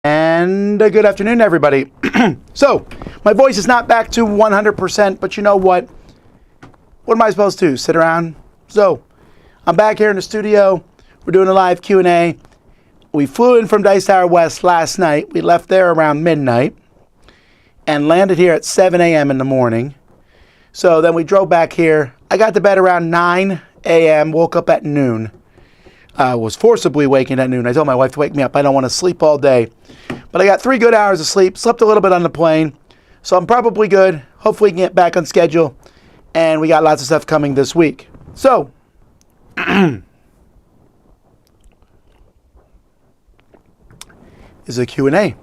And good afternoon, everybody. So, my voice is not back to 100%, but you know what? What am I supposed to? Sit around? So, I'm back here in the studio. We're doing a live Q&A. We flew in from Dice Tower West last night. We left there around midnight and landed here at 7 a.m. in the morning. So then we drove back here. I got to bed around 9 a.m., woke up at noon. I was forcibly waking at noon. I told my wife to wake me up. I don't want to sleep all day. But I got 3 good hours of sleep, slept a little bit on the plane. So I'm probably good. Hopefully we can get back on schedule. And we got lots of stuff coming this week. So, this is a Q&A.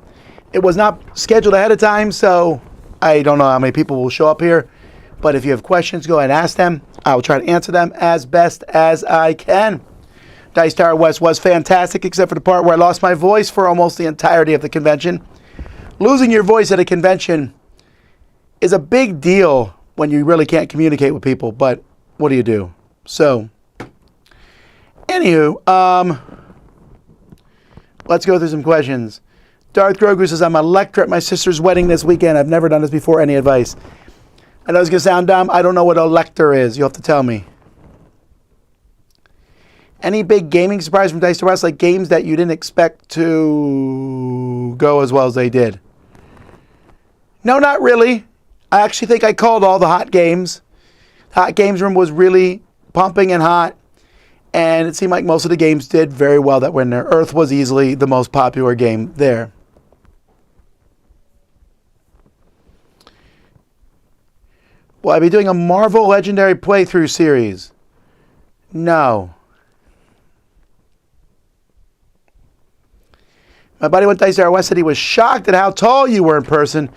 It was not scheduled ahead of time, so I don't know how many people will show up here. But if you have questions, go ahead and ask them. I will try to answer them as best as I can. Dice Tower West was fantastic, except for the part where I lost my voice for almost the entirety of the convention. Losing your voice at a convention is a big deal when you really can't communicate with people, but what do you do? So, anywho, let's go through some questions. Darth Grogu says, I'm a lector at my sister's wedding this weekend. I've never done this before. Any advice? I know it's going to sound dumb. I don't know what a lector is. You'll have to tell me. Any big gaming surprise from Dice Tower West, like games that you didn't expect to go as well as they did? No, not really. I actually think I called all the hot games. Hot Games Room was really pumping and hot. And it seemed like most of the games did very well that were in there. Earth was easily the most popular game there. Will I be doing a Marvel Legendary playthrough series? No. My buddy went to Dice Tower West, said he was shocked at how tall you were in person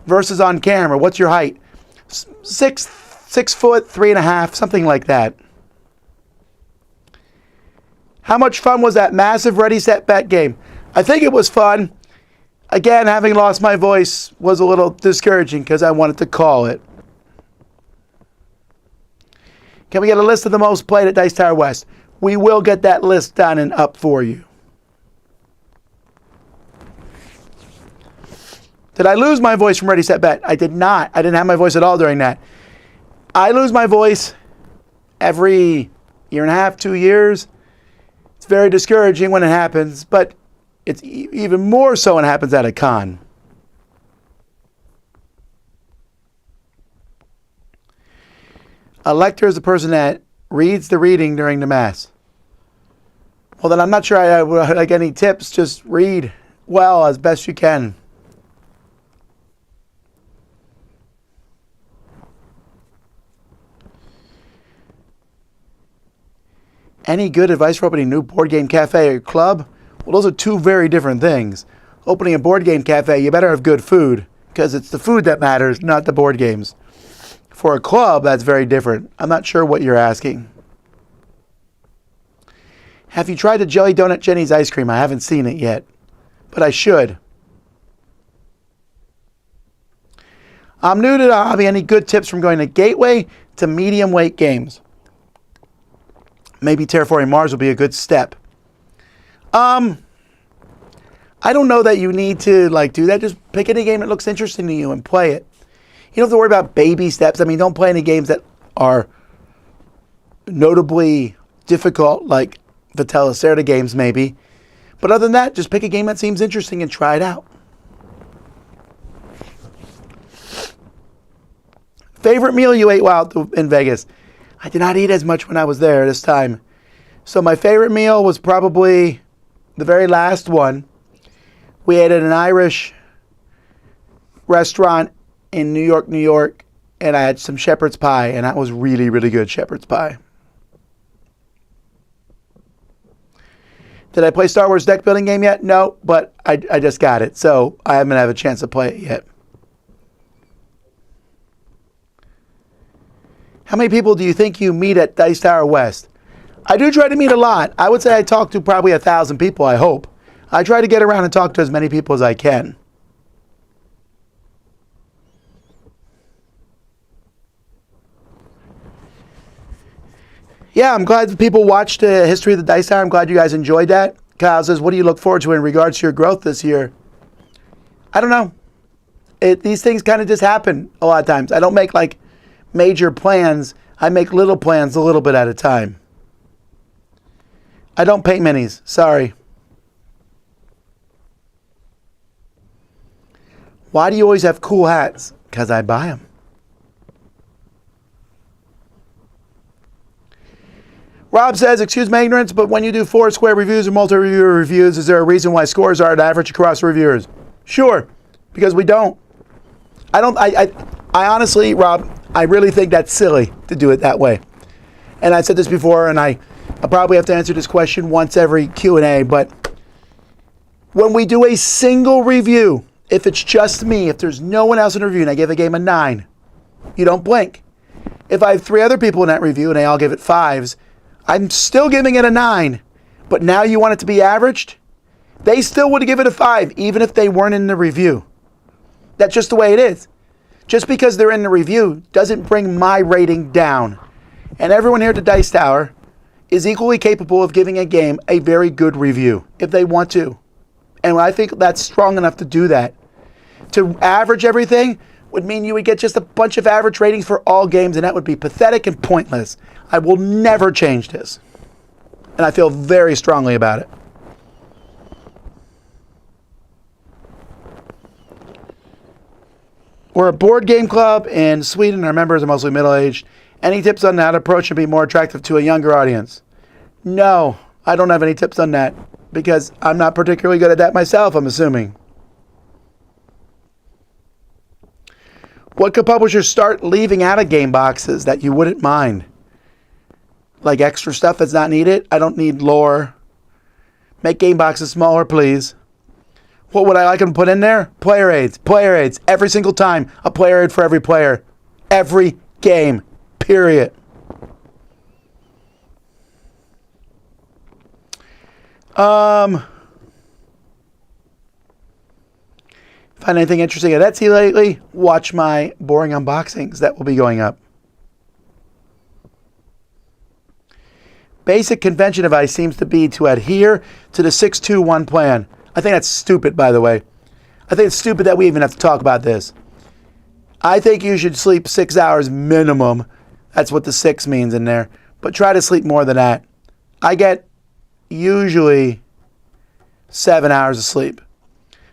versus on camera. What's your height? 6 foot, 3.5, something like that. How much fun was that massive Ready, Set, Bet game? I think it was fun. Again, having lost my voice was a little discouraging because I wanted to call it. Can we get a list of the most played at Dice Tower West? We will get that list done and up for you. Did I lose my voice from Ready, Set, Bet? I did not. I didn't have my voice at all during that. I lose my voice every year and a half, 2 years. It's very discouraging when it happens, but it's even more so when it happens at a con. A lector is a person that reads the reading during the Mass. Well, then I'm not sure I would like any tips. Just read well as best you can. Any good advice for opening a new board game cafe or club? Well, those are two very different things. Opening a board game cafe, you better have good food, because it's the food that matters, not the board games. For a club, that's very different. I'm not sure what you're asking. Have you tried the Jelly Donut Jenny's ice cream? I haven't seen it yet, but I should. I'm new to the hobby. Any good tips from going to gateway to medium weight games? Maybe Terraforming Mars will be a good step. I don't know that you need to do that. Just pick any game that looks interesting to you and play it. You don't have to worry about baby steps. I mean, don't play any games that are notably difficult, like the Telecerta games maybe. But other than that, just pick a game that seems interesting and try it out. Favorite meal you ate while in Vegas? I did not eat as much when I was there this time. So my favorite meal was probably the very last one. We ate at an Irish restaurant in New York, and I had some shepherd's pie, and that was really, really good shepherd's pie. Did I play Star Wars deck building game yet? No, but I just got it, so I haven't had a chance to play it yet. How many people do you think you meet at Dice Tower West? I do try to meet a lot. I would say I talk to probably 1,000 people, I hope. I try to get around and talk to as many people as I can. Yeah, I'm glad people watched History of the Dice Tower. I'm glad you guys enjoyed that. Kyle says, what do you look forward to in regards to your growth this year? I don't know. These things kind of just happen a lot of times. I don't make like major plans. I make little plans a little bit at a time. I don't paint minis. Sorry. Why do you always have cool hats? Because I buy them. Rob says, excuse my ignorance, but when you do Foursquare reviews or multi-reviewer reviews, is there a reason why scores aren't average across reviewers? Sure, because we don't. I honestly, Rob, I really think that's silly to do it that way. And I said this before, and I'll probably have to answer this question once every Q&A, but when we do a single review, if it's just me, if there's no one else in the review, and I give a game a 9, you don't blink. If I have 3 other people in that review and they all give it 5s, I'm still giving it a 9. But now you want it to be averaged? They still would give it a 5, even if they weren't in the review. That's just the way it is. Just because they're in the review doesn't bring my rating down. And everyone here at the Dice Tower is equally capable of giving a game a very good review if they want to. And I think that's strong enough to do that. To average everything would mean you would get just a bunch of average ratings for all games, and that would be pathetic and pointless. I will never change this. And I feel very strongly about it. We're a board game club in Sweden. Our members are mostly middle-aged. Any tips on how to approach and be more attractive to a younger audience? No, I don't have any tips on that because I'm not particularly good at that myself, I'm assuming. What could publishers start leaving out of game boxes that you wouldn't mind? Like extra stuff that's not needed? I don't need lore. Make game boxes smaller, please. What would I like them to put in there? Player aids. Player aids. Every single time. A player aid for every player. Every game. Period. Find anything interesting at Etsy lately? Watch my boring unboxings that will be going up. Basic convention advice seems to be to adhere to the 6-2-1 plan. I think that's stupid, by the way. I think it's stupid that we even have to talk about this. I think you should sleep 6 hours minimum. That's what the 6 means in there. But try to sleep more than that. I get usually 7 hours of sleep.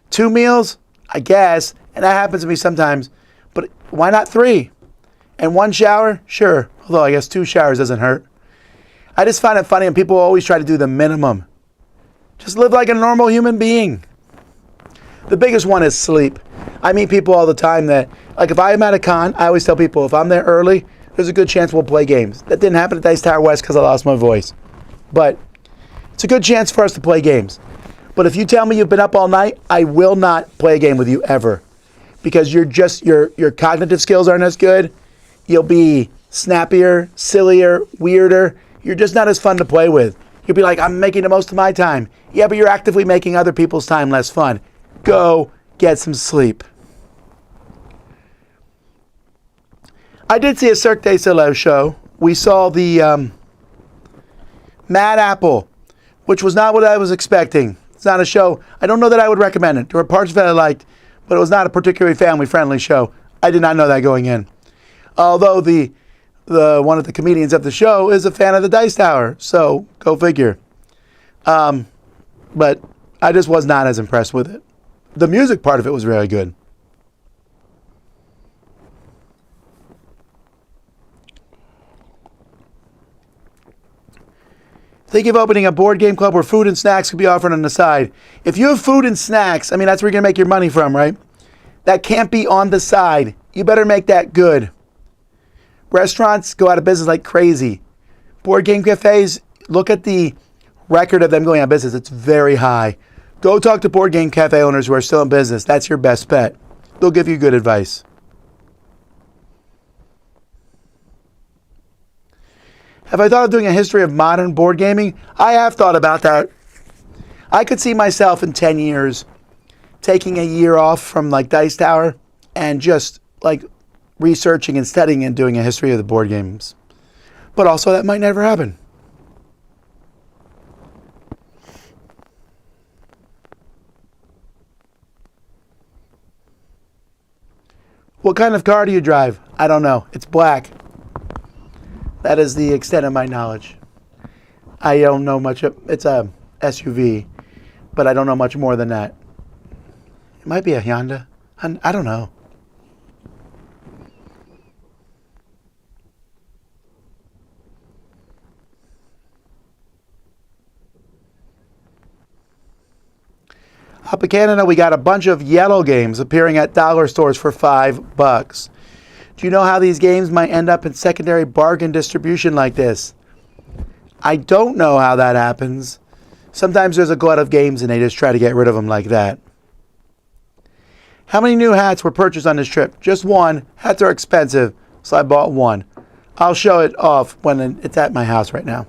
2 meals, I guess, and that happens to me sometimes. But why not 3? And 1 shower? Sure. Although I guess 2 showers doesn't hurt. I just find it funny when people always try to do the minimum. Just live like a normal human being. The biggest one is sleep. I meet people all the time that, like if I'm at a con, I always tell people if I'm there early, there's a good chance we'll play games. That didn't happen at Dice Tower West because I lost my voice. But it's a good chance for us to play games. But if you tell me you've been up all night, I will not play a game with you ever. Because your cognitive skills aren't as good. You'll be snappier, sillier, weirder. You're just not as fun to play with. You'll be like, I'm making the most of my time. Yeah, but you're actively making other people's time less fun. Go get some sleep. I did see a Cirque du Soleil show. We saw the Mad Apple, which was not what I was expecting. It's not a show. I don't know that I would recommend it. There were parts of it I liked, but it was not a particularly family-friendly show. I did not know that going in. Although the one of the comedians of the show is a fan of the Dice Tower, so go figure. But I just was not as impressed with it. The music part of it was really good. Think of opening a board game club where food and snacks could be offered on the side. If you have food and snacks, I mean, that's where you're going to make your money from, right? That can't be on the side. You better make that good. Restaurants go out of business like crazy. Board game cafes, look at the record of them going out of business. It's very high. Go talk to board game cafe owners who are still in business. That's your best bet. They'll give you good advice. Have I thought of doing a history of modern board gaming? I have thought about that. I could see myself in 10 years taking a year off from like Dice Tower and just like researching and studying and doing a history of the board games. But also that might never happen. What kind of car do you drive? I don't know. It's black. That is the extent of my knowledge. I don't know much. It's a SUV, but I don't know much more than that. It might be a Honda. I don't know. Up in Canada, we got a bunch of yellow games appearing at dollar stores for $5. Do you know how these games might end up in secondary bargain distribution like this? I don't know how that happens. Sometimes there's a glut of games and they just try to get rid of them like that. How many new hats were purchased on this trip? Just one. Hats are expensive, so I bought one. I'll show it off when it's at my house right now.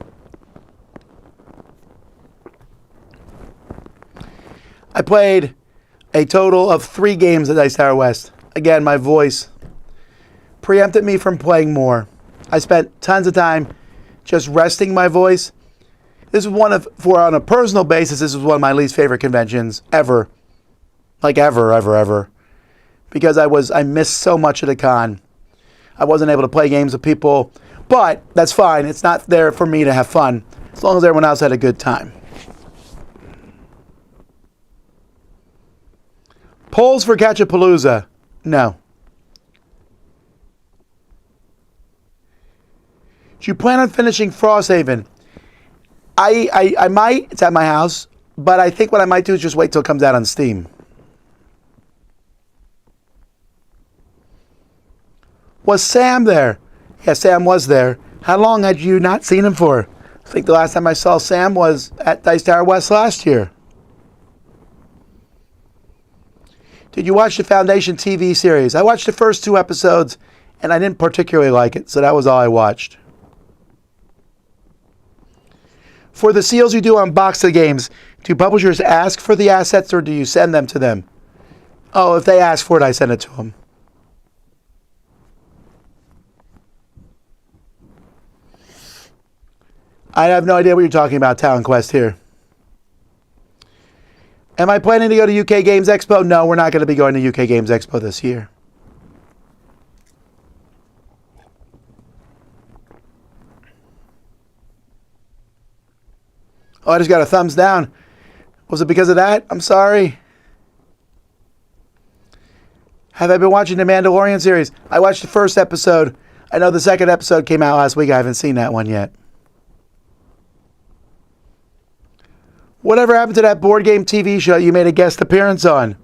I played a total of 3 games at Dice Tower West. Again, my voice preempted me from playing more. I spent tons of time just resting my voice. This is on a personal basis, this is one of my least favorite conventions ever. Like ever. Because I missed so much of the con. I wasn't able to play games with people, but that's fine. It's not there for me to have fun, as long as everyone else had a good time. Polls for Catchapalooza? No. Do you plan on finishing Frosthaven? I might. It's at my house. But I think what I might do is just wait till it comes out on Steam. Was Sam there? Yeah, Sam was there. How long had you not seen him for? I think the last time I saw Sam was at Dice Tower West last year. Did you watch the Foundation TV series? I watched the first 2 episodes, and I didn't particularly like it, so that was all I watched. For the seals you do on Boxed games, do publishers ask for the assets, or do you send them to them? Oh, if they ask for it, I send it to them. I have no idea what you're talking about, Talon Quest here. Am I planning to go to UK Games Expo? No, we're not going to be going to UK Games Expo this year. Oh, I just got a thumbs down. Was it because of that? I'm sorry. Have I been watching the Mandalorian series? I watched the first episode. I know the second episode came out last week. I haven't seen that one yet. Whatever happened to that board game TV show you made a guest appearance on?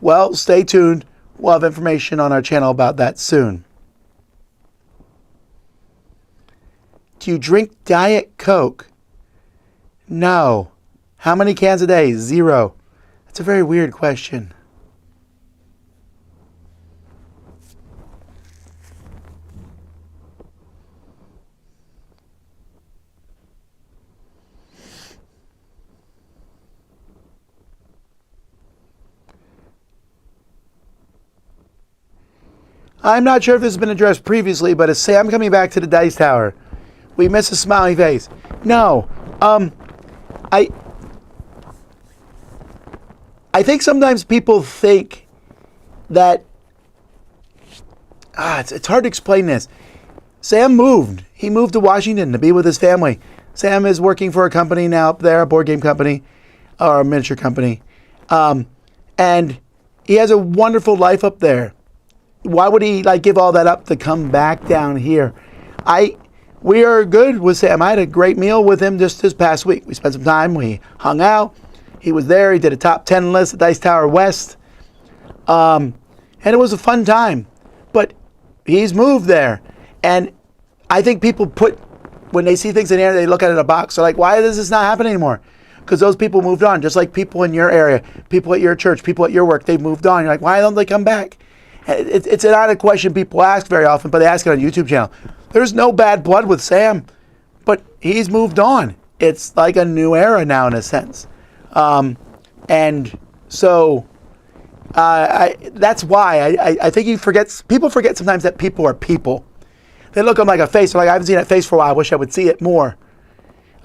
Well, stay tuned. We'll have information on our channel about that soon. Do you drink Diet Coke? No. How many cans a day? 0. That's a very weird question. I'm not sure if this has been addressed previously, but is Sam coming back to the Dice Tower? We miss a smiley face. No. I think sometimes people think that it's hard to explain this. Sam moved. He moved to Washington to be with his family. Sam is working for a company now up there, a board game company, or a miniature company. And he has a wonderful life up there. Why would he give all that up to come back down here? We are good with Sam. I had a great meal with him just this past week. We spent some time. We hung out. He was there. He did a top 10 list at Dice Tower West. And it was a fun time. But he's moved there. And I think people when they see things in here, they look at it in a box. They're like, why is this not happening anymore? Because those people moved on. Just like people in your area, people at your church, people at your work, they've moved on. You're like, why don't they come back? It's not a question people ask very often, but they ask it on YouTube channel. There's no bad blood with Sam, but he's moved on. It's like a new era now in a sense. And so that's why I think people forget sometimes that people are people. They look on like a face. They're like, I haven't seen that face for a while. I wish I would see it more.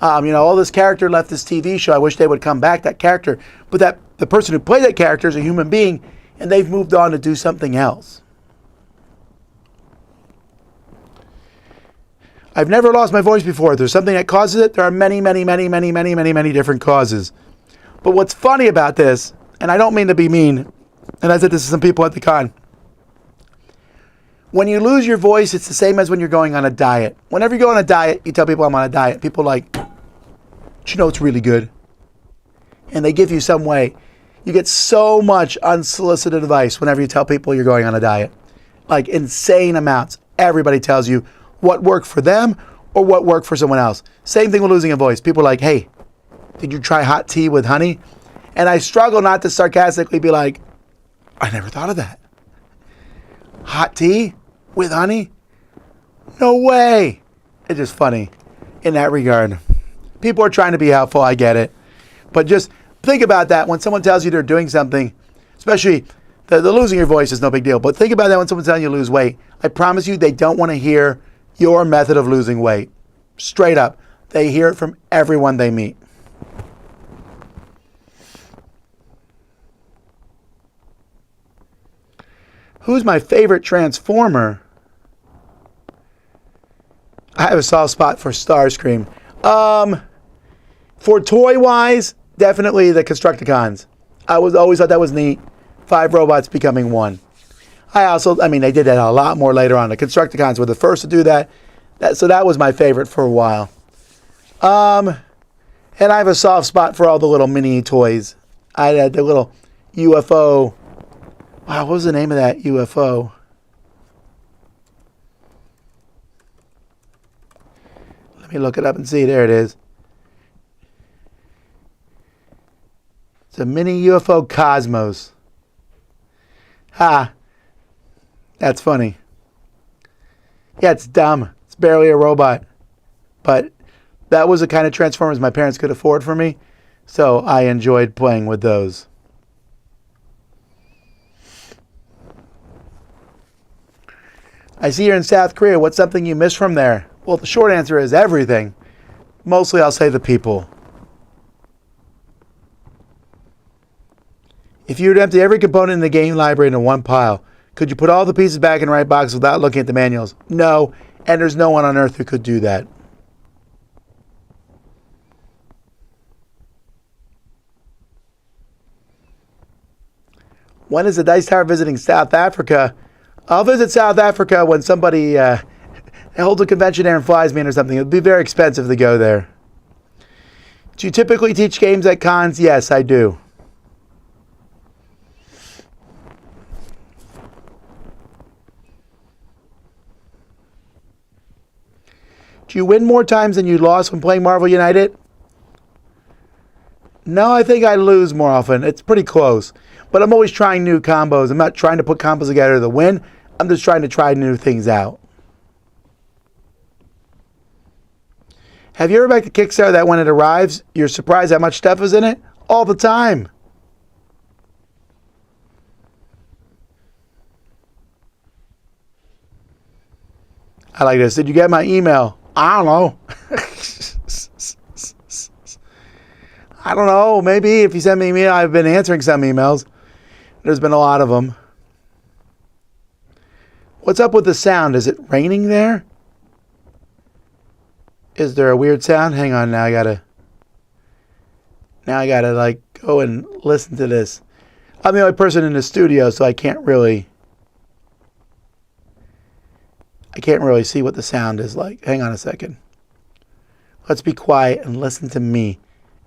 Oh, this character left this TV show. I wish they would come back, that character. But the person who played that character is a human being, and they've moved on to do something else. I've never lost my voice before. If there's something that causes it, there are many, many, many, many, many, many, many different causes. But what's funny about this, and I don't mean to be mean, and I said this to some people at the con, when you lose your voice, it's the same as when you're going on a diet. Whenever you go on a diet, you tell people I'm on a diet. People are like, you know it's really good. And they give you some way. You get so much unsolicited advice whenever you tell people you're going on a diet. Like insane amounts. Everybody tells you what worked for them or what worked for someone else. Same thing with losing a voice. People are like, hey, did you try hot tea with honey? And I struggle not to sarcastically be like, I never thought of that. Hot tea with honey? No way. It's just funny in that regard. People are trying to be helpful. I get it. But just think about that when someone tells you they're doing something, especially the losing your voice is no big deal. But think about that when someone's telling you to lose weight. I promise you they don't want to hear your method of losing weight. Straight up. They hear it from everyone they meet. Who's my favorite Transformer? I have a soft spot for Starscream. For toy-wise, definitely the Constructicons. I always thought that was neat. 5 robots becoming 1. They did that a lot more later on. The Constructicons were the first to do that. So that was my favorite for a while. And I have a soft spot for all the little mini toys. I had the little UFO. Wow, what was the name of that UFO? Let me look it up and see. There it is. It's a mini UFO Cosmos. Ha. That's funny. Yeah, it's dumb. It's barely a robot. But that was the kind of Transformers my parents could afford for me. So I enjoyed playing with those. I see you're in South Korea. What's something you miss from there? Well, the short answer is everything. Mostly I'll say the people. If you were to empty every component in the game library into one pile, could you put all the pieces back in the right box without looking at the manuals? No, and there's no one on earth who could do that. When is the Dice Tower visiting South Africa? I'll visit South Africa when somebody holds a convention there and flies me in or something. It would be very expensive to go there. Do you typically teach games at cons? Yes, I do. Do you win more times than you lost when playing Marvel United? No, I think I lose more often. It's pretty close. But I'm always trying new combos. I'm not trying to put combos together to win. I'm just trying to try new things out. Have you ever backed a Kickstarter that when it arrives, you're surprised how much stuff is in it? All the time. I like this. Did you get my email? I don't know. I don't know. Maybe if you send me an email, I've been answering some emails. There's been a lot of them. What's up with the sound? Is it raining there? Is there a weird sound? Hang on, now I gotta like go and listen to this. I'm the only person in the studio, so I can't really see what the sound is like. Hang on a second. Let's be quiet and listen to me.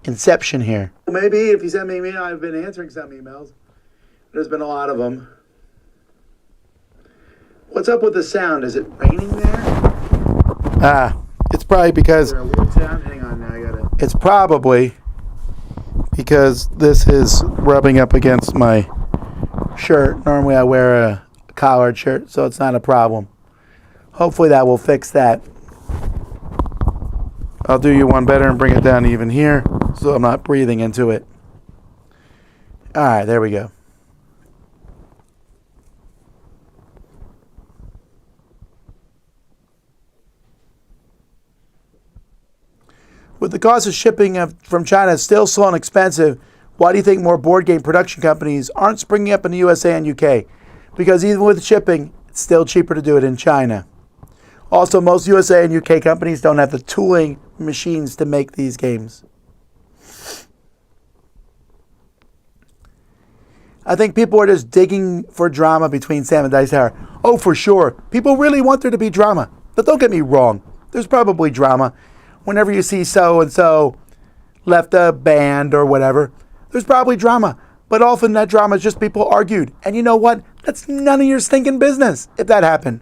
Inception here. Maybe if you send me an email, I've been answering some emails. There's been a lot of them. What's up with the sound? Is it raining there? It's probably because... Is there a weird sound? Hang on, now I gotta... It's probably because this is rubbing up against my shirt. Normally I wear a collared shirt, so it's not a problem. Hopefully that will fix that. I'll do you one better and bring it down even here so I'm not breathing into it. All right, there we go. With the cost of shipping from China still slow and expensive, why do you think more board game production companies aren't springing up in the USA and UK? Because even with shipping, it's still cheaper to do it in China. Also, most USA and UK companies don't have the tooling machines to make these games. I think people are just digging for drama between Sam and Dice Tower. Oh, for sure. People really want there to be drama. But don't get me wrong. There's probably drama. Whenever you see so-and-so left a band or whatever, there's probably drama. But often that drama is just people argued. And you know what? That's none of your stinking business if that happened.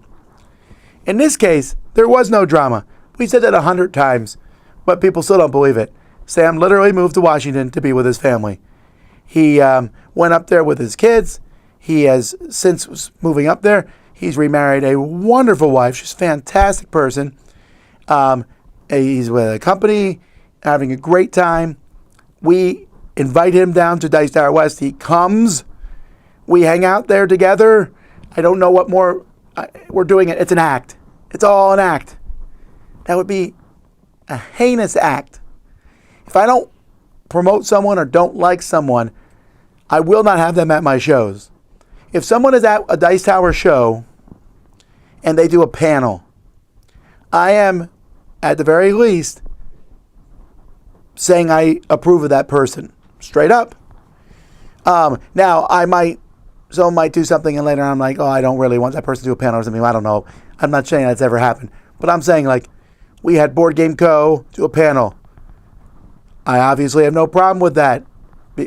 In this case, there was no drama. We said that 100 times, but people still don't believe it. Sam literally moved to Washington to be with his family. He went up there with his kids. He has, since moving up there, he's remarried a wonderful wife. She's a fantastic person. He's with a company, having a great time. We invite him down to Dice Tower West. He comes. We hang out there together. I don't know what more we're doing. It's an act. It's all an act. That would be a heinous act. If I don't promote someone or don't like someone, I will not have them at my shows. If someone is at a Dice Tower show and they do a panel, I am, at the very least, saying I approve of that person. Straight up. Now, someone might do something and later on I'm like, oh, I don't really want that person to do a panel or something. I don't know. I'm not saying that's ever happened. But I'm saying, like, we had Board Game Co. do a panel. I obviously have no problem with that,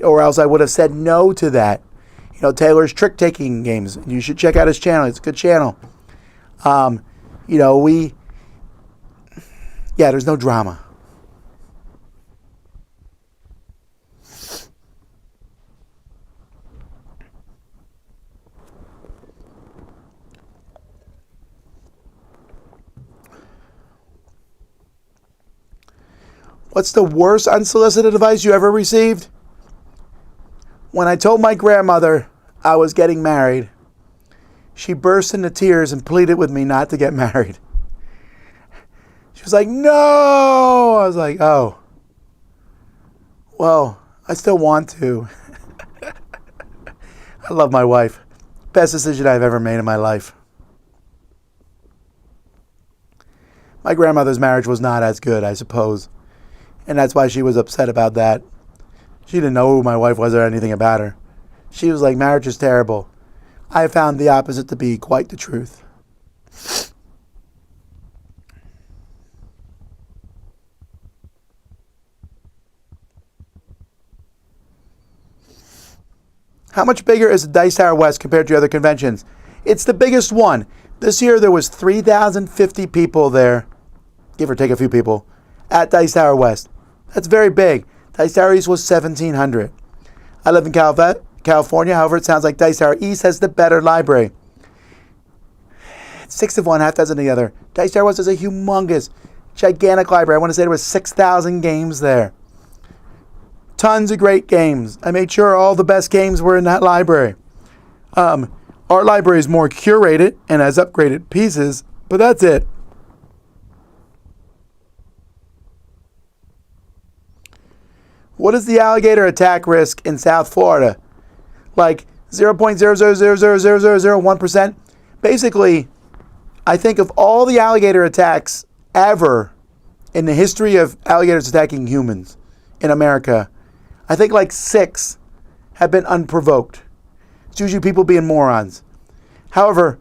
or else I would have said no to that. You know, Taylor's trick-taking games. You should check out his channel. It's a good channel. There's no drama. What's the worst unsolicited advice you ever received? When I told my grandmother I was getting married, she burst into tears and pleaded with me not to get married. She was like, no! I was like, oh. Well, I still want to. I love my wife. Best decision I've ever made in my life. My grandmother's marriage was not as good, I suppose. And that's why she was upset about that. She didn't know who my wife was or anything about her. She was like, marriage is terrible. I found the opposite to be quite the truth. How much bigger is the Dice Tower West compared to other conventions? It's the biggest one. This year there was 3,050 people there, give or take a few people, at Dice Tower West. That's very big. Dice Tower East was 1,700. I live in California. However, it sounds like Dice Tower East has the better library. It's 6 of one, half dozen of the other. Dice Tower West is a humongous, gigantic library. I want to say there was 6,000 games there. Tons of great games. I made sure all the best games were in that library. Our library is more curated and has upgraded pieces, but that's it. What is the alligator attack risk in South Florida? Like 0.0000001%? Basically, I think of all the alligator attacks ever in the history of alligators attacking humans in America, I think like 6 have been unprovoked. It's usually people being morons. However,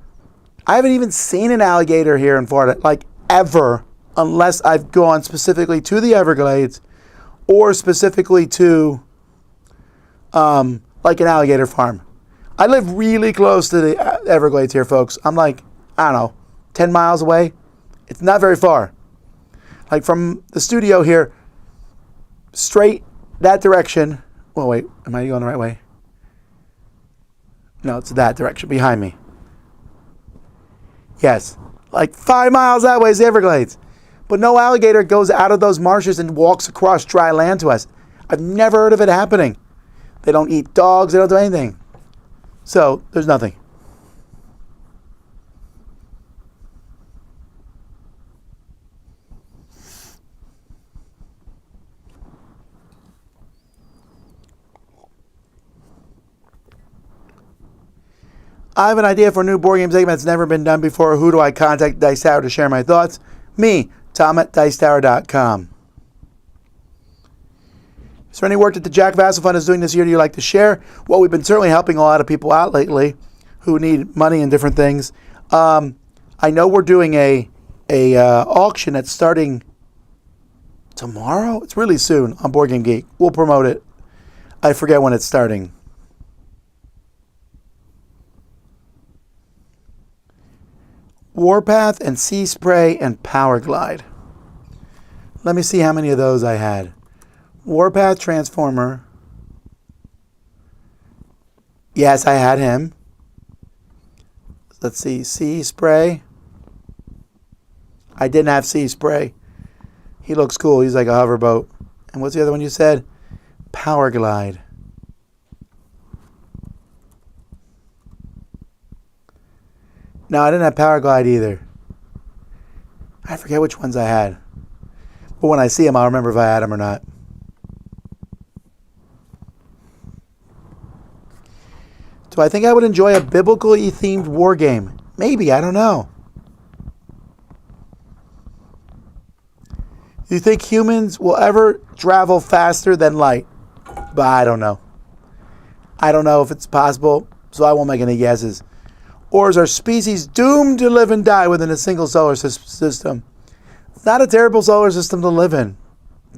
I haven't even seen an alligator here in Florida, like ever, unless I've gone specifically to the Everglades or specifically to like an alligator farm. I live really close to the Everglades here, folks. I'm like, I don't know, 10 miles away. It's not very far. Like from the studio here, straight that direction. Well, wait, am I going the right way? No, it's that direction behind me. Yes, like 5 miles that way is the Everglades. But no alligator goes out of those marshes and walks across dry land to us. I've never heard of it happening. They don't eat dogs. They don't do anything. So there's nothing. I have an idea for a new board game segment that's never been done before. Who do I contact Dice Tower to share my thoughts? Me, Tom at Dicetower.com. Is there any work that the Jack Vasel Fund is doing this year that you'd like to share? Well, we've been certainly helping a lot of people out lately who need money and different things. I know we're doing a auction that's starting tomorrow. It's really soon on Board Game Geek. We'll promote it. I forget when it's starting. Warpath and Sea Spray and Power Glide. Let me see how many of those I had. Warpath Transformer. Yes, I had him. Let's see. Sea Spray. I didn't have Sea Spray. He looks cool. He's like a hoverboat. And what's the other one you said? Power Glide. No, I didn't have Power Glide either. I forget which ones I had. But when I see them, I'll remember if I had them or not. Do I think I would enjoy a biblically themed war game? Maybe, I don't know. Do you think humans will ever travel faster than light? But I don't know. I don't know if it's possible, so I won't make any guesses. Or is our species doomed to live and die within a single solar system? It's not a terrible solar system to live in.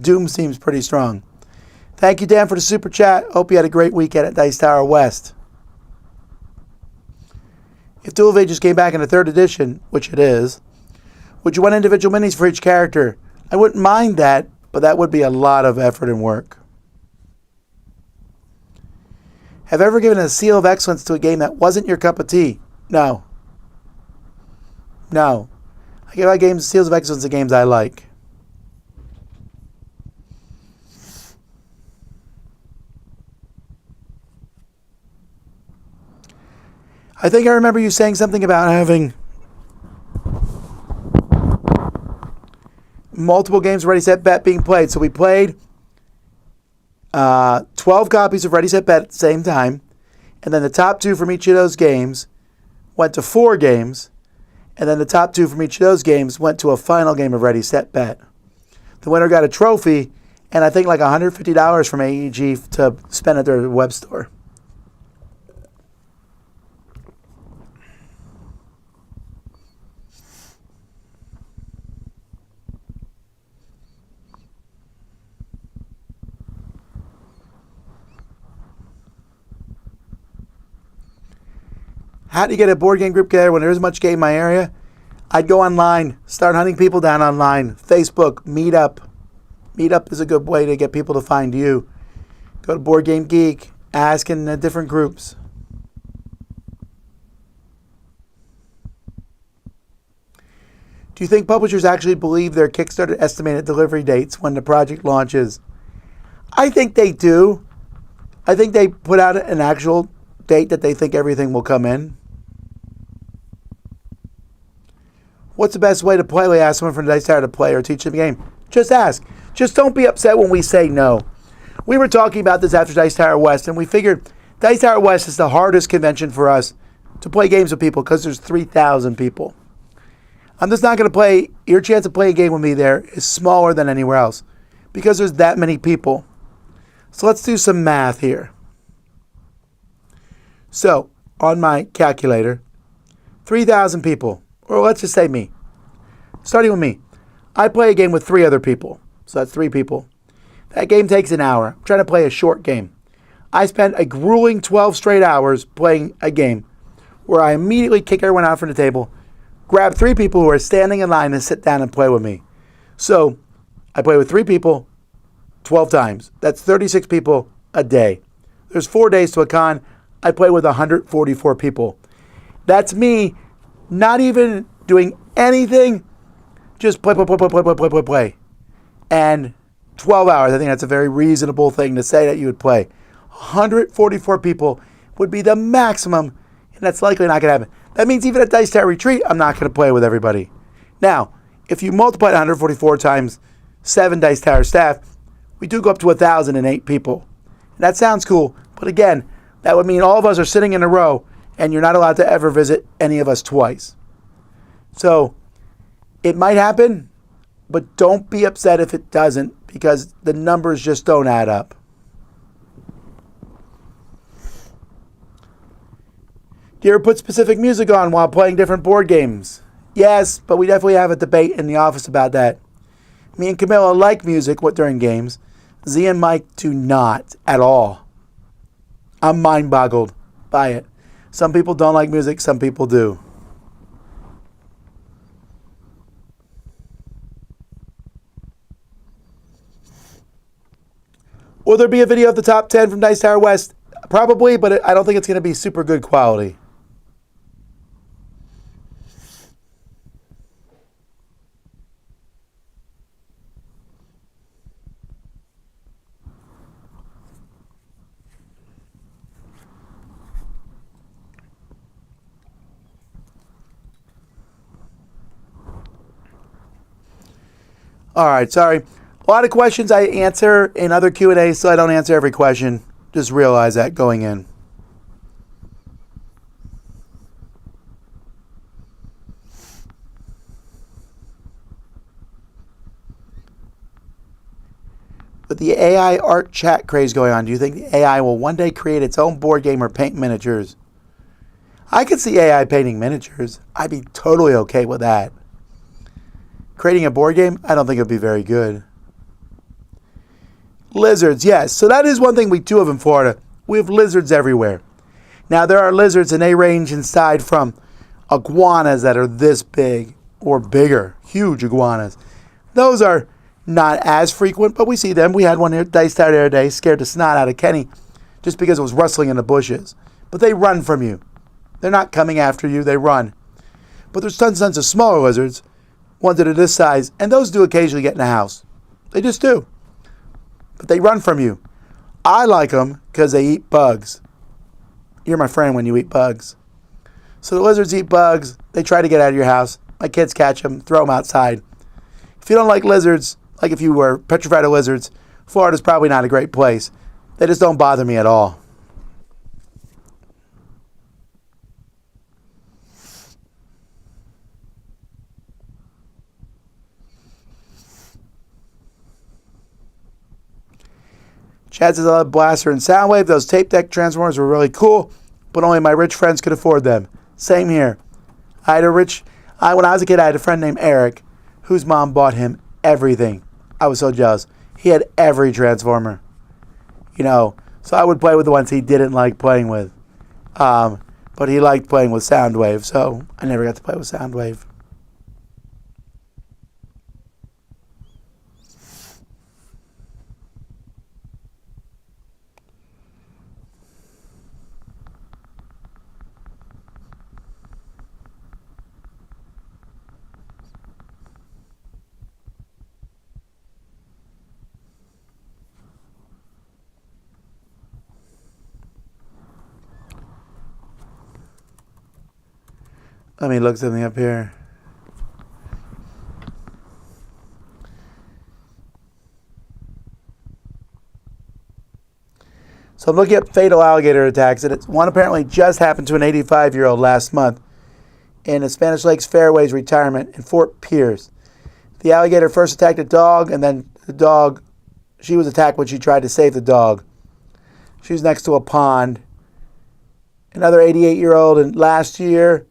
Doom seems pretty strong. Thank you, Dan, for the super chat. Hope you had a great weekend at Dice Tower West. If Duel of Ages came back in the 3rd edition, which it is, would you want individual minis for each character? I wouldn't mind that, but that would be a lot of effort and work. Have you ever given a seal of excellence to a game that wasn't your cup of tea? No. No. I give out games seals of excellence to games I like. I think I remember you saying something about having multiple games of Ready, Set, Bet being played. So we played 12 copies of Ready, Set, Bet at the same time. And then the top 2 from each of those games went to 4 games. And then the top 2 from each of those games went to a final game of Ready, Set, Bet. The winner got a trophy and I think like $150 from AEG to spend at their web store. How do you get a board game group together when there isn't much game in my area? I'd go online, start hunting people down online. Facebook, Meetup. Meetup is a good way to get people to find you. Go to Board Game Geek, ask in different groups. Do you think publishers actually believe their Kickstarter estimated delivery dates when the project launches? I think they do. I think they put out an actual date that they think everything will come in. What's the best way to play? We ask someone from the Dice Tower to play or teach them the game. Just ask. Just don't be upset when we say no. We were talking about this after Dice Tower West, and we figured Dice Tower West is the hardest convention for us to play games with people because there's 3,000 people. I'm just not going to play. Your chance of playing a game with me there is smaller than anywhere else because there's that many people. So let's do some math here. So, on my calculator, 3,000 people, or let's just say me. Starting with me, I play a game with 3 other people, so that's 3 people. That game takes an hour. I'm trying to play a short game. I spent a grueling 12 straight hours playing a game where I immediately kick everyone out from the table, grab 3 people who are standing in line and sit down and play with me. So, I play with 3 people 12 times. That's 36 people a day. There's 4 days to a con. I play with 144 people. That's me not even doing anything, just play. And 12 hours, I think that's a very reasonable thing to say that you would play. 144 people would be the maximum, and that's likely not going to happen. That means even at Dice Tower Retreat, I'm not going to play with everybody. Now, if you multiply 144 times 7 Dice Tower staff, we do go up to 1,008 people. And that sounds cool, but again, that would mean all of us are sitting in a row, And you're not allowed to ever visit any of us twice. So it might happen, but don't be upset if it doesn't, because the numbers just don't add up. Do you ever put specific music on while playing different board games? Yes, but we definitely have a debate in the office about that. Me and Camilla like music during games. Z and Mike do not at all. I'm mind-boggled by it. Some people don't like music, some people do. Will there be a video of the top 10 from Dice Tower West? Probably, but I don't think it's going to be super good quality. All right, sorry. A lot of questions I answer in other Q&As, so I don't answer every question. Just realize that going in. With the AI art chat craze going on, do you think the AI will one day create its own board game or paint miniatures? I could see AI painting miniatures. I'd be totally okay with that. Creating a board game, I don't think it would be very good. Lizards, yes. So that is one thing we do have in Florida. We have lizards everywhere. Now, there are lizards, and they range inside from iguanas that are this big or bigger, huge iguanas. Those are not as frequent, but we see them. We had one here, diced out the other day, scared the snot out of Kenny just because it was rustling in the bushes. But they run from you. They're not coming after you, they run. But there's tons and tons of smaller lizards, ones that are this size, and those do occasionally get in the house. They just do. But they run from you. I like them because they eat bugs. You're my friend when you eat bugs. So the lizards eat bugs. They try to get out of your house. My kids catch them, throw them outside. If you don't like lizards, like if you were petrified of lizards, Florida's probably not a great place. They just don't bother me at all. Chad says I love Blaster and Soundwave. Those tape deck transformers were really cool, but only my rich friends could afford them. Same here. When I was a kid, I had a friend named Eric, whose mom bought him everything. I was so jealous. He had every transformer. So I would play with the ones he didn't like playing with. But he liked playing with Soundwave, so I never got to play with Soundwave. Let me look something up here. So I'm looking at fatal alligator attacks, and one apparently just happened to an 85-year-old last month in a Spanish Lakes Fairways retirement in Fort Pierce. The alligator first attacked a dog, and then she was attacked when she tried to save the dog. She was next to a pond. Another 88-year-old last year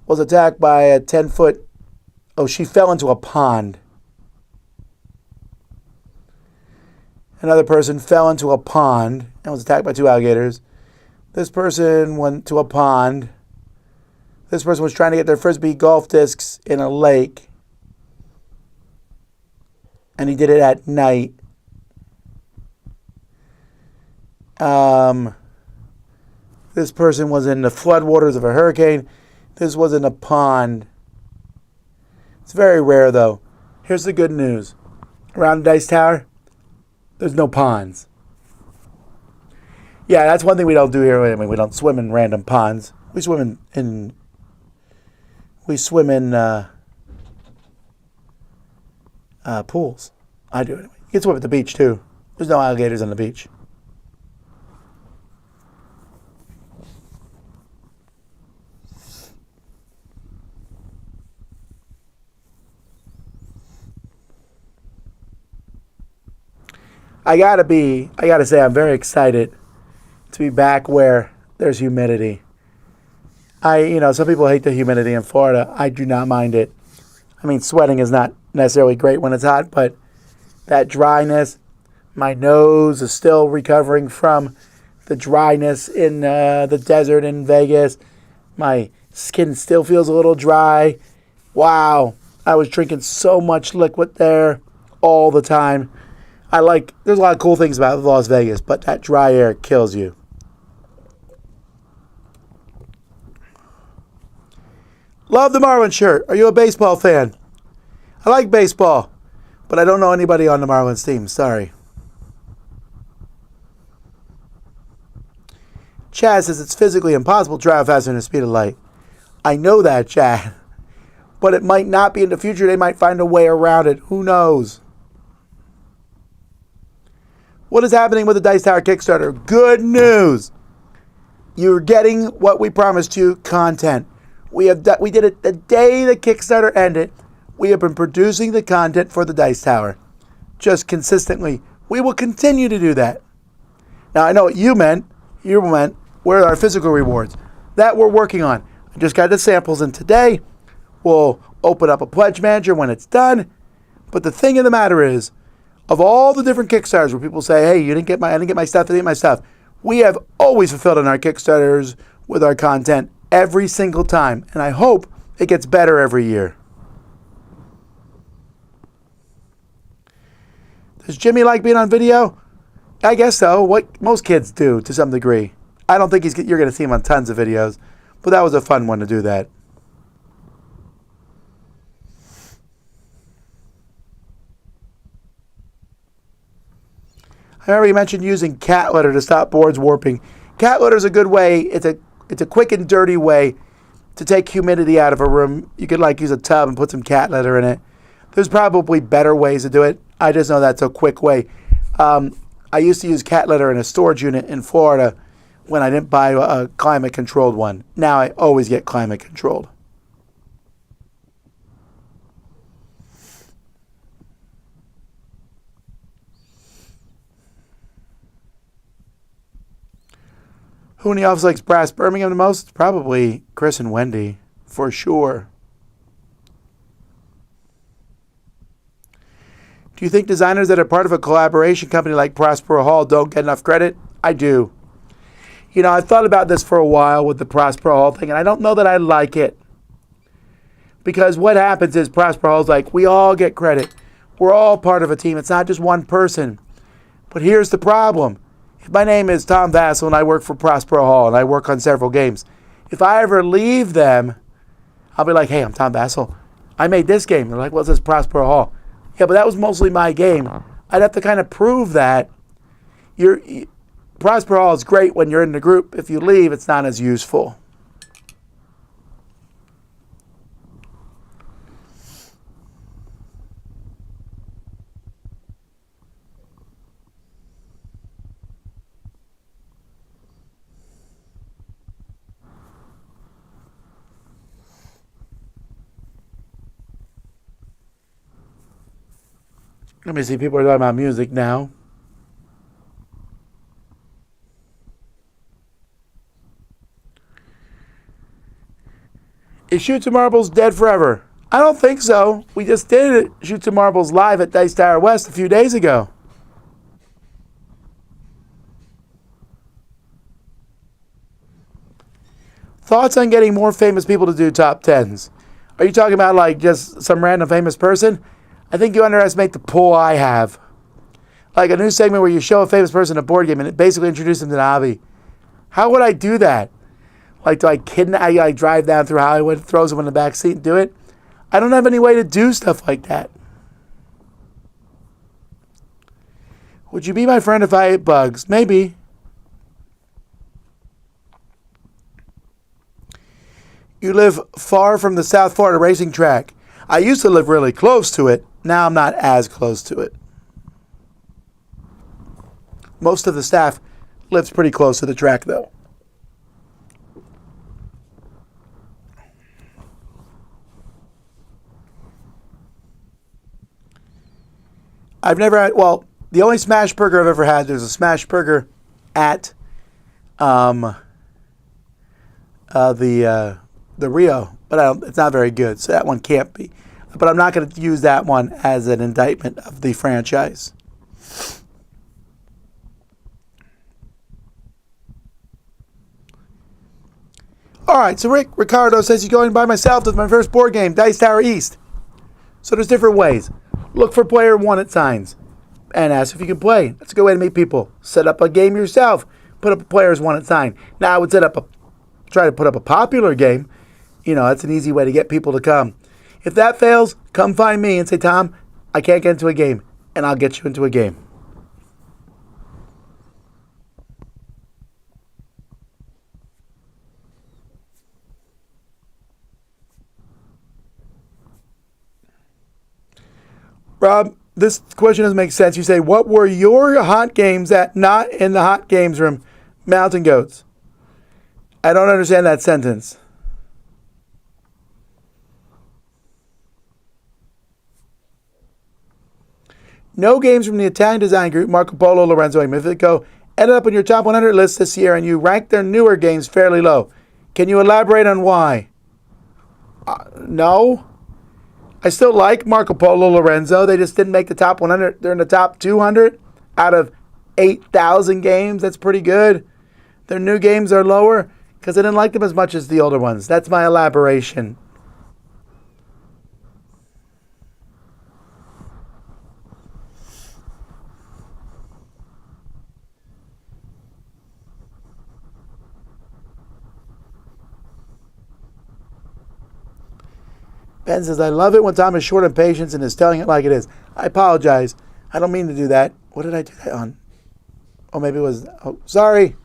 was attacked by a 10-foot... she fell into a pond. Another person fell into a pond and was attacked by 2 alligators. This person went to a pond. This person was trying to get their Frisbee golf discs in a lake. And he did it at night. This person was in the floodwaters of a hurricane. This was in a pond. It's very rare, though. Here's the good news. Around the Dice Tower, there's no ponds. Yeah, that's one thing we don't do here. I mean, we don't swim in random ponds. We swim in pools. I do anyway. You can swim at the beach, too. There's no alligators on the beach. I gotta say, I'm very excited to be back where there's humidity. Some people hate the humidity in Florida. I do not mind it. I mean, sweating is not necessarily great when it's hot, but that dryness, my nose is still recovering from the dryness in the desert in Vegas. My skin still feels a little dry. Wow. I was drinking so much liquid there all the time. There's a lot of cool things about Las Vegas, but that dry air kills you. Love the Marlins shirt. Are you a baseball fan? I like baseball, but I don't know anybody on the Marlins team. Sorry. Chad says it's physically impossible to drive faster than the speed of light. I know that, Chad. But it might not be in the future. They might find a way around it. Who knows? What is happening with the Dice Tower Kickstarter? Good news. You're getting what we promised you, content. We did it the day the Kickstarter ended. We have been producing the content for the Dice Tower. Just consistently. We will continue to do that. Now, I know what you meant. You meant, where are our physical rewards? That we're working on. I just got the samples in today. We'll open up a pledge manager when it's done. But the thing of the matter is, of all the different Kickstarters where people say, hey, I didn't get my stuff. We have always fulfilled on our Kickstarters with our content every single time. And I hope it gets better every year. Does Jimmy like being on video? I guess so. What most kids do to some degree. I don't think you're going to see him on tons of videos. But that was a fun one to do that. I already mentioned using cat litter to stop boards warping. Cat litter is a good way. It's a quick and dirty way to take humidity out of a room. You could use a tub and put some cat litter in it. There's probably better ways to do it. I just know that's a quick way. I used to use cat litter in a storage unit in Florida when I didn't buy a climate-controlled one. Now I always get climate-controlled. Who in the office likes Brass Birmingham the most? Probably Chris and Wendy, for sure. Do you think designers that are part of a collaboration company like Prospero Hall don't get enough credit? I do. I've thought about this for a while with the Prospero Hall thing, and I don't know that I like it. Because what happens is Prospero Hall's like, we all get credit. We're all part of a team. It's not just one person. But here's the problem. If my name is Tom Vasel and I work for Prospero Hall and I work on several games, if I ever leave them, I'll be like, hey, I'm Tom Vasel. I made this game. They're like, well, it says Prospero Hall. Yeah, but that was mostly my game. I'd have to kind of prove that. Prospero Hall is great when you're in the group. If you leave, it's not as useful. Let me see. People are talking about music now. Is Shoots and Marbles dead forever? I don't think so. We just did it, Shoots and Marbles live at Dice Tower West a few days ago. Thoughts on getting more famous people to do top 10s? Are you talking about just some random famous person? I think you underestimate the pull I have. Like a new segment where you show a famous person a board game and basically introduce them to the hobby. How would I do that? Do I kidnap? I drive down through Hollywood, throws them in the back seat and do it? I don't have any way to do stuff like that. Would you be my friend if I ate bugs? Maybe. You live far from the South Florida racing track. I used to live really close to it. Now I'm not as close to it. Most of the staff lives pretty close to the track, though. I've never had, The only smash burger I've ever had, there's a smash burger at the Rio, but it's not very good, so that one can't be. But I'm not going to use that one as an indictment of the franchise. All right, so Ricardo says he's going by myself to my first board game, Dice Tower East. So there's different ways. Look for player wanted signs and ask if you can play. That's a good way to meet people. Set up a game yourself. Put up a player's wanted sign. Now I would try to put up a popular game. That's an easy way to get people to come. If that fails, come find me and say, Tom, I can't get into a game, and I'll get you into a game. Rob, this question doesn't make sense. You say, what were your hot games at not in the hot games room? Mountain Goats. I don't understand that sentence. No games from the Italian design group Marco Polo, Lorenzo, and Magnifico ended up on your top 100 list this year, and you ranked their newer games fairly low. Can you elaborate on why? No. I still like Marco Polo, Lorenzo. They just didn't make the top 100. They're in the top 200 out of 8,000 games. That's pretty good. Their new games are lower because I didn't like them as much as the older ones. That's my elaboration. Ben says, I love it when Tom is short on patience and is telling it like it is. I apologize. I don't mean to do that. What did I do that on? Oh, maybe it was... Oh, sorry.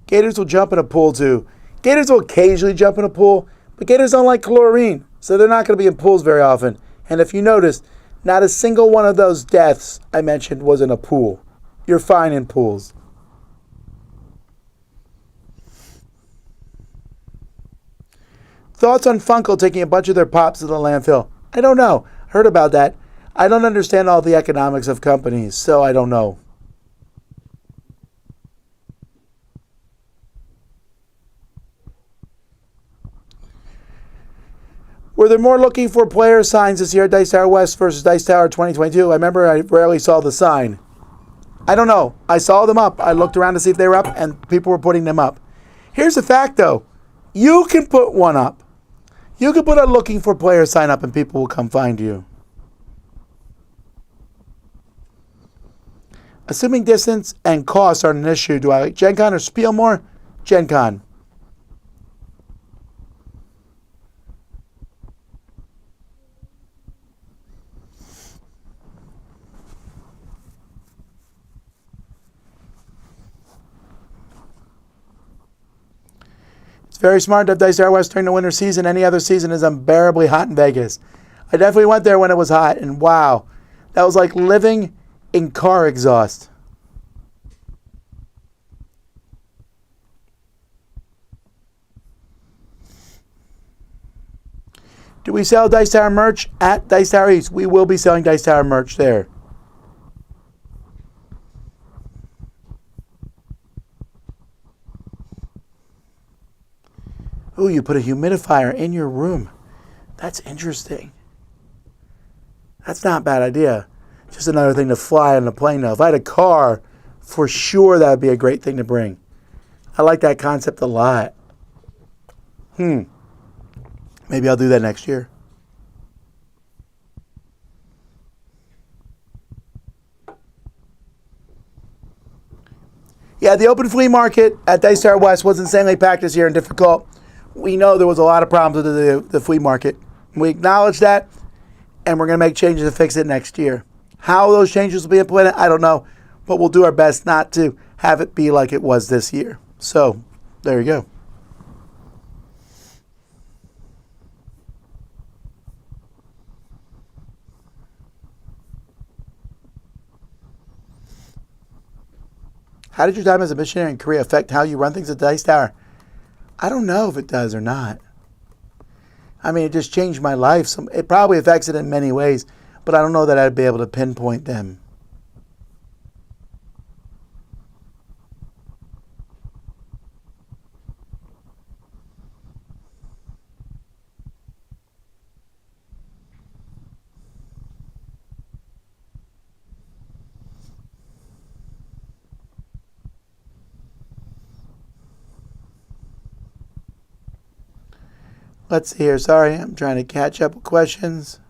Gators will jump in a pool too. Gators will occasionally jump in a pool, but gators don't like chlorine, so they're not going to be in pools very often. And if you notice, not a single one of those deaths I mentioned was in a pool. You're fine in pools. Thoughts on Funko taking a bunch of their pops to the landfill? I don't know. Heard about that. I don't understand all the economics of companies, so I don't know. Were there more looking for player signs this year at Dice Tower West versus Dice Tower 2022? I remember I rarely saw the sign. I don't know. I saw them up. I looked around to see if they were up, and people were putting them up. Here's the fact, though. You can put one up. You can put a looking for player sign up, and people will come find you. Assuming distance and cost are an issue, do I like Gen Con or Spiel more? Gen Con. Very smart to have Dice Tower West during the winter season. Any other season is unbearably hot in Vegas. I definitely went there when it was hot, and wow, that was like living in car exhaust. Do we sell Dice Tower merch at Dice Tower East? We will be selling Dice Tower merch there. Ooh, you put a humidifier in your room. That's interesting. That's not a bad idea. Just another thing to fly on the plane now. If I had a car, for sure that would be a great thing to bring. I like that concept a lot. Maybe I'll do that next year. Yeah, the open flea market at Dice Tower West was insanely packed this year and difficult. We know there was a lot of problems with the flea market. We acknowledge that, and we're going to make changes to fix it next year. How those changes will be implemented, I don't know, but we'll do our best not to have it be like it was this year. So, there you go. How did your time as a missionary in Korea affect how you run things at the Dice Tower? I don't know if it does or not. I mean, it just changed my life. It probably affects it in many ways, but I don't know that I'd be able to pinpoint them. Let's see here. Sorry, I'm trying to catch up with questions.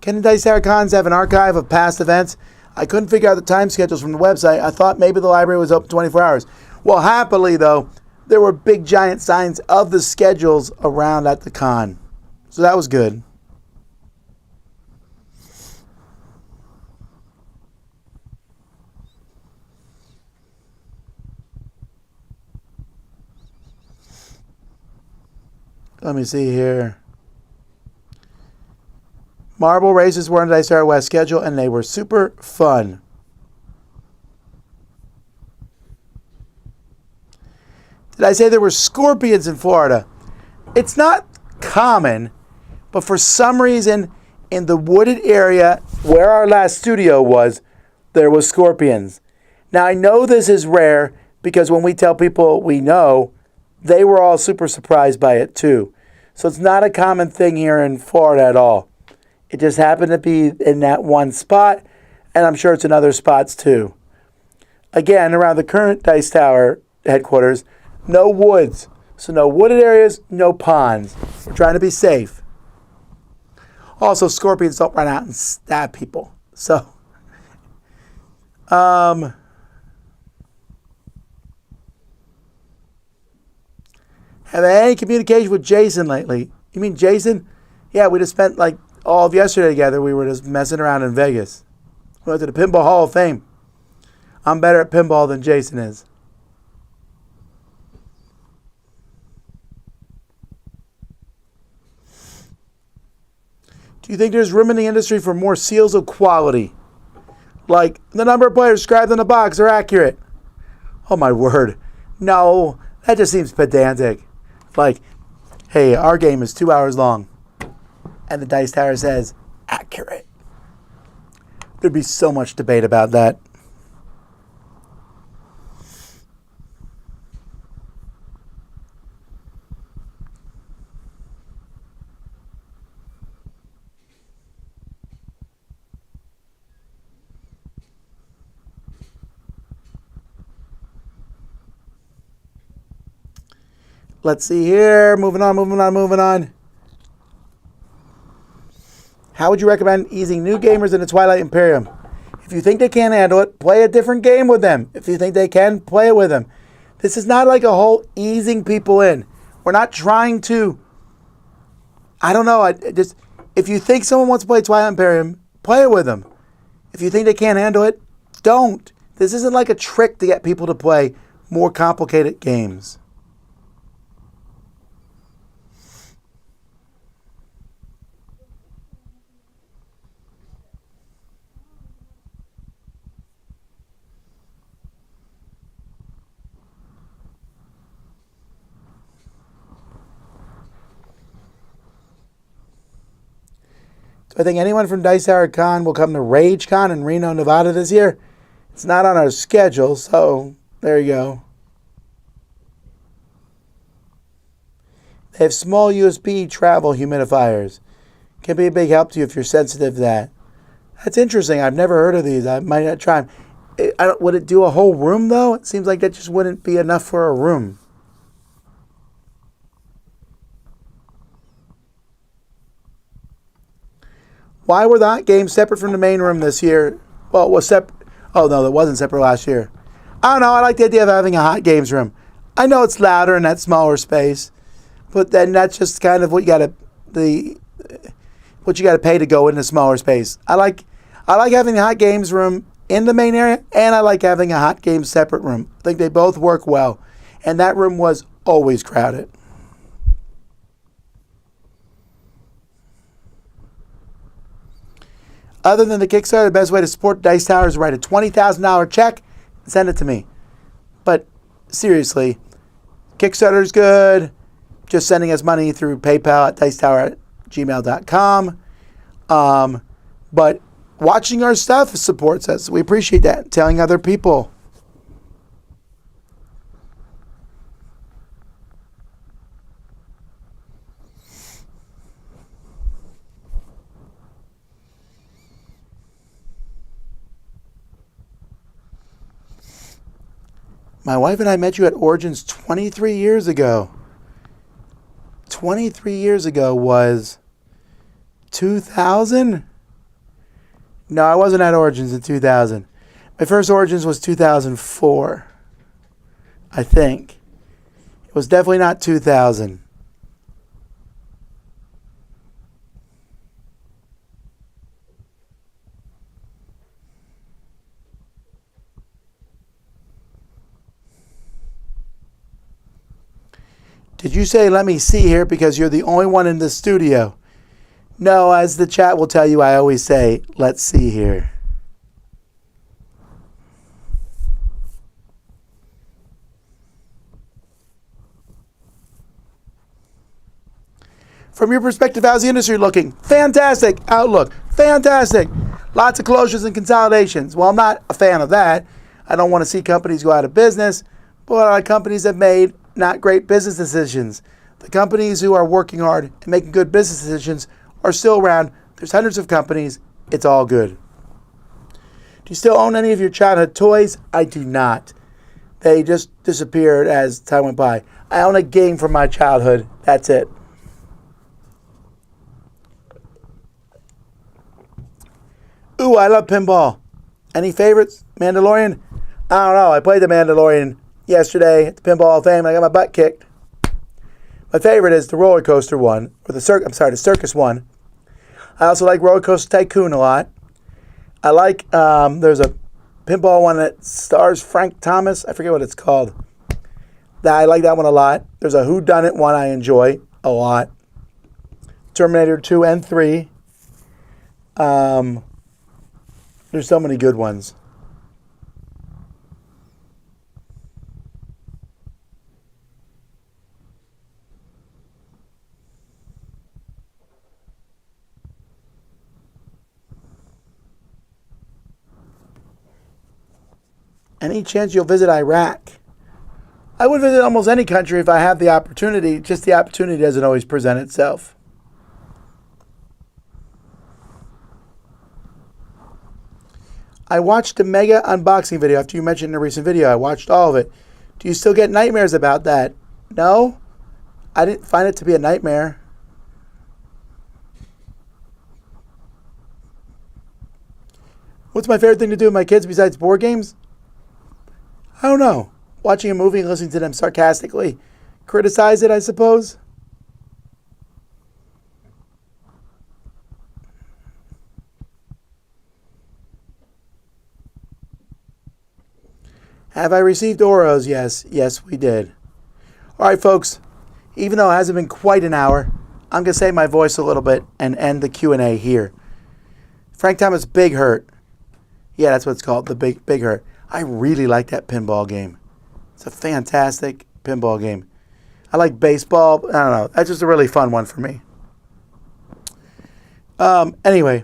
Can the Dice Tower Cons have an archive of past events? I couldn't figure out the time schedules from the website. I thought maybe the library was open 24 hours. Well, happily, though, there were big giant signs of the schedules around at the con. So that was good. Let me see here. Marble races were on the Dice Tower West schedule, and they were super fun. Did I say there were scorpions in Florida? It's not common, but for some reason, in the wooded area where our last studio was, there was scorpions. Now, I know this is rare because when we tell people we know, they were all super surprised by it too. So it's not a common thing here in Florida at all. It just happened to be in that one spot, and I'm sure it's in other spots too. Again, around the current Dice Tower headquarters, no woods. So no wooded areas, no ponds. We're trying to be safe. Also, scorpions don't run out and stab people. So, have I had any communication with Jason lately? You mean Jason? Yeah, we just spent like all of yesterday together. We were just messing around in Vegas. We went to the Pinball Hall of Fame. I'm better at pinball than Jason is. Do you think there's room in the industry for more seals of quality? Like, the number of players described in the box are accurate. Oh my word. No, that just seems pedantic. Like, hey, our game is 2 hours long. And the Dice Tower says, accurate. There'd be so much debate about that. Let's see here. Moving on. How would you recommend easing new gamers into Twilight Imperium? If you think they can't handle it, play a different game with them. If you think they can, play it with them. This is not like a whole easing people in. We're not trying to, I don't know, if you think someone wants to play Twilight Imperium, play it with them. If you think they can't handle it, don't. This isn't like a trick to get people to play more complicated games. I think anyone from Dice Tower Con will come to Rage Con in Reno, Nevada this year. It's not on our schedule, so there you go. They have small USB travel humidifiers. Can be a big help to you if you're sensitive to that. That's interesting. I've never heard of these. I might not try them. Would it do a whole room, though? It seems like that just wouldn't be enough for a room. Why were the hot games separate from the main room this year? Well, it was separate. Oh, no, that wasn't separate last year. I don't know. I like the idea of having a hot games room. I know it's louder in that smaller space, but then that's just kind of what you got to pay to go in a smaller space. I like having a hot games room in the main area, and I like having a hot games separate room. I think they both work well, and that room was always crowded. Other than the Kickstarter, the best way to support Dice Tower is to write a $20,000 check and send it to me. But seriously, Kickstarter is good. Just sending us money through PayPal at dicetower@gmail.com. But watching our stuff supports us. We appreciate that. Telling other people. My wife and I met you at Origins 23 years ago. 23 years ago was 2000? No, I wasn't at Origins in 2000. My first Origins was 2004, I think. It was definitely not 2000. Did you say let me see here because you're the only one in the studio? No, as the chat will tell you, I always say, let's see here. From your perspective, how's the industry looking? Fantastic. Outlook. Fantastic. Lots of closures and consolidations. Well, I'm not a fan of that. I don't want to see companies go out of business, but a lot of companies have made not great business decisions. The companies who are working hard and making good business decisions are still around. There's hundreds of companies. It's all good. Do you still own any of your childhood toys? I do not. They just disappeared as time went by. I own a game from my childhood. That's it. Ooh, I love pinball. Any favorites? Mandalorian? I don't know. I played the Mandalorian yesterday at the Pinball Hall of Fame. I got my butt kicked. My favorite is the roller coaster one, or the circus one. I also like Roller Coaster Tycoon a lot. I like there's a pinball one that stars Frank Thomas. I forget what it's called. I like that one a lot. There's a Whodunit one I enjoy a lot. Terminator 2 and 3. There's so many good ones. Any chance you'll visit Iraq? I would visit almost any country if I have the opportunity. Just the opportunity doesn't always present itself. I watched the mega unboxing video after you mentioned in a recent video. I watched all of it. Do you still get nightmares about that? No, I didn't find it to be a nightmare. What's my favorite thing to do with my kids besides board games? I don't know. Watching a movie and listening to them sarcastically criticize it, I suppose. Have I received Oros? Yes. Yes, we did. All right, folks. Even though it hasn't been quite an hour, I'm going to save my voice a little bit and end the Q&A here. Frank Thomas Big Hurt. Yeah, that's what it's called, the Big Hurt. I really like that pinball game. It's a fantastic pinball game. I like baseball. I don't know. That's just a really fun one for me. Anyway,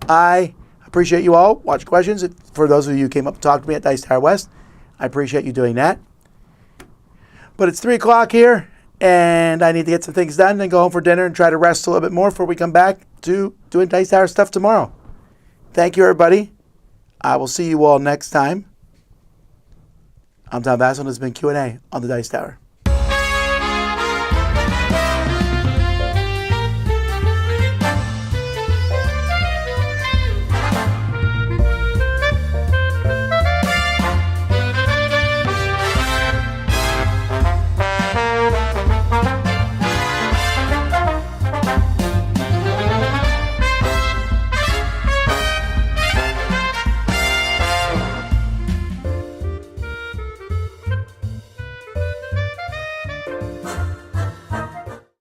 I appreciate you all. Watch questions. For those of you who came up to talk to me at Dice Tower West, I appreciate you doing that. But it's 3 o'clock here, and I need to get some things done and go home for dinner and try to rest a little bit more before we come back to doing Dice Tower stuff tomorrow. Thank you, everybody. I will see you all next time. I'm Tom Vasel, and this has been Q&A on the Dice Tower.